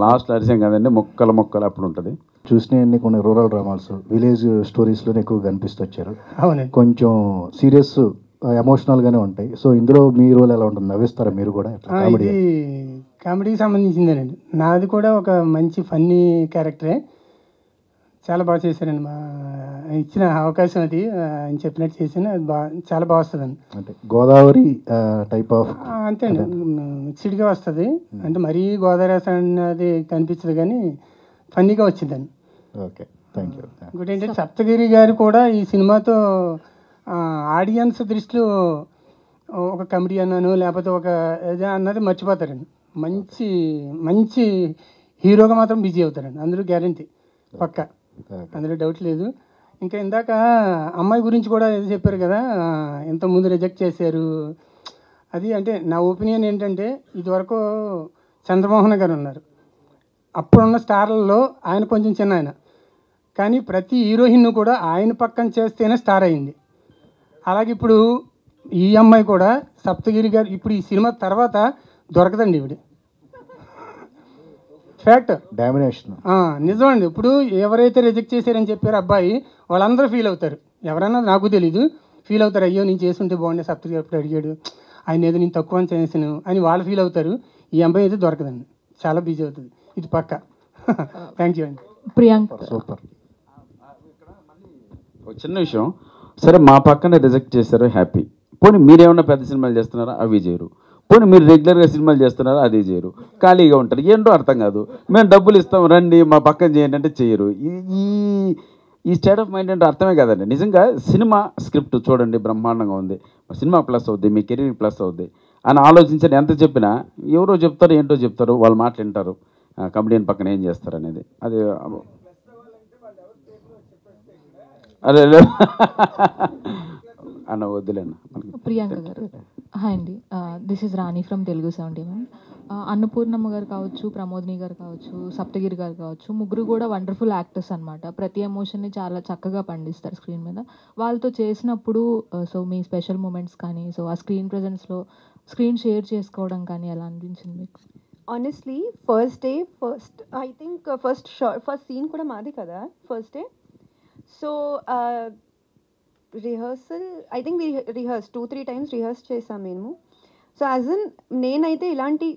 లాస్ట్ అరిసాం కదండి, మొక్కలు అప్పుడు ఉంటుంది. చూసినవన్నీ కొన్ని రూరల్ డ్రామాస్, విలేజ్ స్టోరీస్లోనే ఎక్కువ కనిపిస్తూ వచ్చారు. అవునండి. కొంచెం సీరియస్ ఎమోషనల్గానే ఉంటాయి. సో ఇందులో మీ రోల్ ఎలా ఉంటుంది? నవ్విస్తారా మీరు కూడా? ఇది కామెడీకి సంబంధించిందేనండి. నాది కూడా ఒక మంచి ఫన్నీ క్యారెక్టరే. చాలా బాగా చేశారండి. మా ఇచ్చిన అవకాశం అది ఆయన చెప్పినట్టు చేసిన అది చాలా బాగా వస్తుందండి. అంటే గోదావరి టైప్ ఆఫ్ అంతే అండి, మిక్స్డ్గా వస్తుంది. అంటే మరీ గోదావరి అది కనిపించదు కానీ ఫన్నీగా వచ్చిందండి. Okay, thank you. ఇంకోటి ఏంటంటే సప్తగిరి గారు కూడా ఈ సినిమాతో ఆడియన్స్ దృష్టిలో ఒక కమెడియన్ అను లేకపోతే ఒక ఏదో అన్నది మర్చిపోతారండి. మంచి హీరోగా మాత్రం బిజీ అవుతారండి, అందులో గ్యారంటీ పక్కా, అందులో డౌట్ లేదు. ఇంకా ఇందాక అమ్మాయి గురించి కూడా ఏదో చెప్పారు కదా, ఇంతకుముందు రిజెక్ట్ చేశారు అది. అంటే నా ఒపీనియన్ ఏంటంటే, ఇదివరకు చంద్రమోహన్ గారు ఉన్నారు, అప్పుడున్న స్టార్లలో ఆయన కొంచెం చిన్న ఆయన, కానీ ప్రతి హీరోయిన్ కూడా ఆయన పక్కన చేస్తేనే స్టార్ అయింది. అలాగే ఇప్పుడు ఈ అమ్మాయి కూడా సప్తగిరి గారు ఇప్పుడు ఈ సినిమా తర్వాత దొరకదండి ఇవిడ. ఫ్యాక్ట్, డామినేషన్ నిజమండి. ఇప్పుడు ఎవరైతే రిజెక్ట్ చేశారని చెప్పారో అబ్బాయి, వాళ్ళందరూ ఫీల్ అవుతారు. ఎవరన్నా నాకు తెలీదు, ఫీల్ అవుతారు, అయ్యో నేను చేస్తుంటే బాగుండే, సప్తగిరి అప్పుడు అడిగాడు, ఆయన ఏదో నేను తక్కువ అని చేసాను అని వాళ్ళు ఫీల్ అవుతారు. ఈ అబ్బాయి అయితే దొరకదండి, చాలా బిజీ అవుతుంది, ఇది పక్క. థ్యాంక్ యూ అండి. ప్రియాంక సూపర్. ఒక చిన్న విషయం, సరే మా పక్కనే రిజెక్ట్ చేశారు, హ్యాపీ. పోనీ మీరేమన్నా పెద్ద సినిమాలు చేస్తున్నారా, అవి చేయరు. పోనీ మీరు రెగ్యులర్గా సినిమాలు చేస్తున్నారా, అది చేయరు, ఖాళీగా ఉంటారు. ఏంటో అర్థం కాదు. మేము డబ్బులు ఇస్తాం రండి మా పక్కన చేయండి అంటే చేయరు. ఈ స్టేట్ ఆఫ్ మైండ్ అంటే అర్థమే కాదండి. నిజంగా సినిమా స్క్రిప్ట్ చూడండి, బ్రహ్మాండంగా ఉంది, సినిమా ప్లస్ అవుద్ది, మీ కెరీర్ ప్లస్ అవుద్ది అని ఆలోచించండి. ఎంత చెప్పినా ఎవరో చెప్తారు, ఏంటో చెప్తారు, వాళ్ళు మాట్లాంటారు, కమెడియన్ పక్కన ఏం చేస్తారు అనేది. అది అదే అన్న వద్దులేన్న. ప్రియాంక గారు హాయ్ అండి, this is Rani from Telugu 70 ma'am. Annapurnamma garu కావచ్చు, ప్రమోదిని గారు కావచ్చు, సప్తగిరి గారు కావచ్చు, ముగ్గురు కూడా వండర్ఫుల్ యాక్టర్స్ అనమాట. ప్రతి ఎమోషన్ని చాలా చక్కగా పండిస్తారు స్క్రీన్ మీద. వాళ్ళతో చేసినప్పుడు సో మీ స్పెషల్ మూమెంట్స్ కానీ, సో ఆ స్క్రీన్ ప్రెజెన్స్లో స్క్రీన్ షేర్ చేసుకోవడం కానీ ఎలా అనిపించింది మీకు? Honestly first I think first scene కూడా మాది కదా first day. So rehearsal I think rehearse 2-3 times rehearse చేసాం మేము. సో యాజ్ ఇన్ నేనైతే ఇలాంటి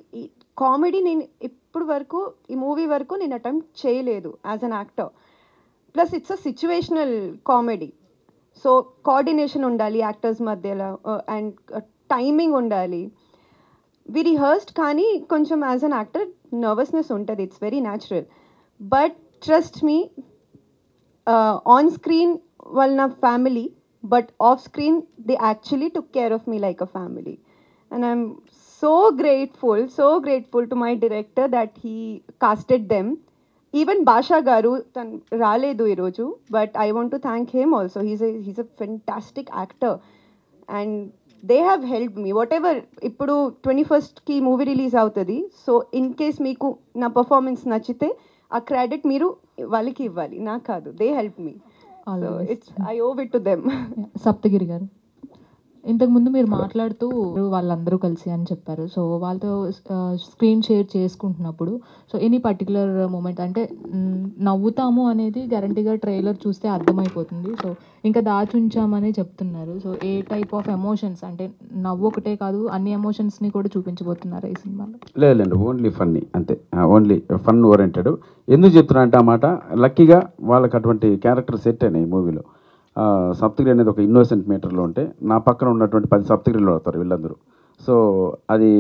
కామెడీ నేను ఇప్పుడు వరకు ఈ మూవీ వరకు నేను అటెంప్ట్ చేయలేదు as an actor. Plus it's a situational comedy. So coordination ఉండాలి యాక్టర్స్ మధ్యలో అండ్ టైమింగ్ ఉండాలి. వి రిహర్స్డ్ కానీ కొంచెం యాజ్ అన్ యాక్టర్ నర్వస్నెస్ ఉంటుంది, it's very natural. But trust me, on screen వాళ్ళు నా family, but off screen they actually took care of me like a family, and I'm so grateful to my director that he casted them. Even Basha garu tan raledu ee roju, but I want to thank him also. He's a fantastic actor and they have helped me whatever. Ippudu 21st ki movie release avutadi, so in case meeku na performance nachite a credit meeru valiki ivvali, na kaadu. They helped me. So I owe it to them. Saptagiri గారు, ఇంతకుముందు మీరు మాట్లాడుతూ వాళ్ళందరూ కలిసి అని చెప్పారు. సో వాళ్ళతో స్క్రీన్ షేర్ చేసుకుంటున్నప్పుడు సో ఎనీ పర్టికులర్ మూమెంట్ అంటే నవ్వుతాము అనేది గ్యారంటీగా ట్రైలర్ చూస్తే అర్థమైపోతుంది. సో ఇంకా దాచుంచామని చెప్తున్నారు. So A type of emotions అంటే నవ్వు ఒకటే కాదు, అన్ని ఎమోషన్స్ని కూడా చూపించబోతున్నారు ఈ సినిమాలో? లేదండి, ఓన్లీ ఫన్నీ అంతే, ఓన్లీ ఫన్ ఓరియంటెడ్. ఎందుకు చెప్తున్నా అంటే అన్నమాట, లక్కీగా వాళ్ళకి అటువంటి క్యారెక్టర్ సెట్ అయినాయి ఈ మూవీలో. సప్తగిరి అనేది ఒక ఇన్నోసెంట్ మీటర్లో ఉంటే నా పక్కన ఉన్నటువంటి 10 సప్తగిరిలో అవుతారు వీళ్ళందరూ. సో అది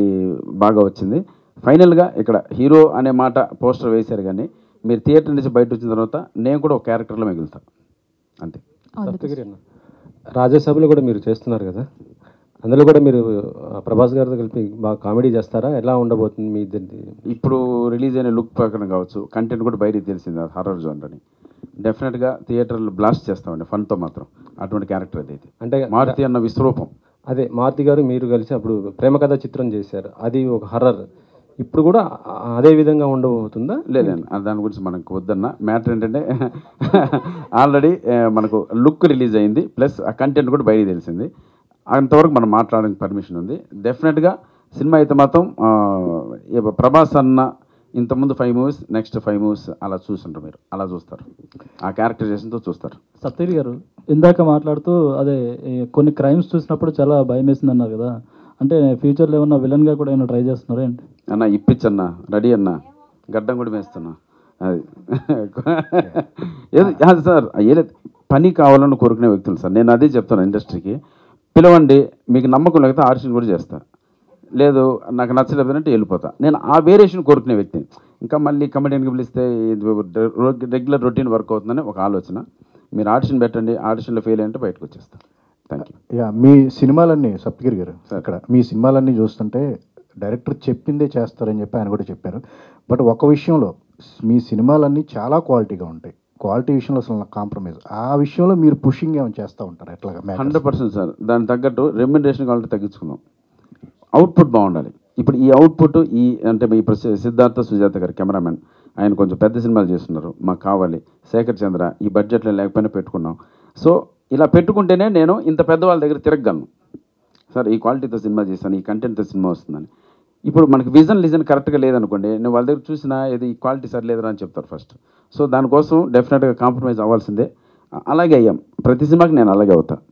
బాగా వచ్చింది. ఫైనల్గా ఇక్కడ హీరో అనే మాట పోస్టర్ వేశారు, కానీ మీరు థియేటర్ నుంచి బయట వచ్చిన తర్వాత నేను కూడా ఒక క్యారెక్టర్లో మిగులుతాను అంతే. సప్తగిరి అన్న రాజ్యసభలో కూడా మీరు చేస్తున్నారు కదా, అందులో కూడా మీరు ప్రభాస్ గారితో కలిపి బాగా కామెడీ చేస్తారా? ఎలా ఉండబోతుంది మీ ఇద్దరిది? ఇప్పుడు రిలీజ్ అయిన లుక్ ప్రకారం కావచ్చు, కంటెంట్ కూడా బయటికి తెలిసింది, హారర్ జోన్ అని. డెఫినెట్గా థియేటర్లో బ్లాస్ట్ చేస్తామండి ఫన్తో మాత్రం. అటువంటి క్యారెక్టర్ అది అయితే అంటే మారుతి అన్న విశ్వరూపం. అదే మారుతి గారు మీరు కలిసి అప్పుడు ప్రేమ కథ చిత్రం చేశారు, అది ఒక హర్రర్. ఇప్పుడు కూడా అదే విధంగా ఉండబోతుందా? లేదండి, దాని గురించి మనకు వద్దన్న. మ్యాటర్ ఏంటంటే ఆల్రెడీ మనకు లుక్ రిలీజ్ అయింది, ప్లస్ ఆ కంటెంట్ కూడా బయట తెలిసింది. అంతవరకు మనం మాట్లాడడానికి పర్మిషన్ ఉంది. డెఫినెట్గా సినిమా అయితే మాత్రం ప్రభాస్ అన్న ఇంతకుముందు 5 మూవీస్, నెక్స్ట్ 5 మూవీస్ అలా చూస్తుంటారు. మీరు అలా చూస్తారు, ఆ క్యారెక్టరైజేషన్తో చూస్తారు. సప్తగిరి గారు ఇందాక మాట్లాడుతూ అదే కొన్ని క్రైమ్స్ చూసినప్పుడు చాలా భయం వేసింది అన్నారు కదా, అంటే ఫ్యూచర్లో ఏమన్నా విలన్గా కూడా ఏమైనా ట్రై చేస్తున్నారా ఏంటి? అన్న ఇప్పించన్నా, రెడీ అన్న, గడ్డం కూడా వేస్తున్నా. అది ఏది సార్, ఏదో పని కావాలని కోరుకునే వ్యక్తులు సార్. నేను అదే చెప్తాను ఇండస్ట్రీకి, పిలవండి, మీకు నమ్మకం లేకపోతే ఆడిషన్ కూడా చేస్తా, లేదు నాకు నచ్చలేదు అంటే వెళ్ళిపోతా. నేను ఆ వేరియేషన్ కోరుకునే వ్యక్తిని. ఇంకా మళ్ళీ కమెడియన్కి పిలిస్తే రెగ్యులర్ రొటీన్ వర్క్ అవుతుందని ఒక ఆలోచన. మీరు ఆడిషన్ పెట్టండి, ఆడిషన్లో ఫెయిల్ అంటే బయటకు వచ్చేస్తాను. Thank you. యా, మీ సినిమాలన్నీ సప్తగిరి గారు అక్కడ మీ సినిమాలన్నీ చూస్తుంటే డైరెక్టర్ చెప్పిందే చేస్తారని చెప్పి ఆయన కూడా చెప్పారు. బట్ ఒక విషయంలో మీ సినిమాలన్నీ చాలా క్వాలిటీగా ఉంటాయి, క్వాలిటీ విషయంలో అసలు నాకు కాంప్రమైజ్. ఆ విషయంలో మీరు పుషింగ్ ఏమైనా చేస్తూ ఉంటారు ఎట్లాగా? 100% సార్. దానికి తగ్గట్టు రెమ్యునరేషన్ కావాలంటే తగ్గించుకున్నాం, అవుట్పుట్ బాగుండాలి. ఇప్పుడు ఈ అవుట్పుట్ అంటే ఇప్పుడు సిద్ధార్థ సుజాత గారు కెమెరామెన్, ఆయన కొంచెం పెద్ద సినిమాలు చేస్తున్నారు, మాకు కావాలి. శేఖర్ చంద్ర ఈ బడ్జెట్లో లేకపోయినా పెట్టుకున్నాం. సో ఇలా పెట్టుకుంటేనే నేను ఇంత పెద్దవాళ్ళ దగ్గర తిరగలను సార్, ఈ క్వాలిటీతో సినిమా చేస్తాను, ఈ కంటెంట్తో సినిమా వస్తుందని. ఇప్పుడు మనకి లిజన్ కరెక్ట్గా లేదనుకోండి, నేను వాళ్ళ దగ్గర చూసినా ఏది ఈ క్వాలిటీ సరిలేదురా అని చెప్తారు ఫస్ట్. సో దానికోసం డెఫినెట్గా కాంప్రమైజ్ అవ్వాల్సిందే. అలాగే అయ్యాం, ప్రతి సినిమాకి నేను అలాగే అవుతాను.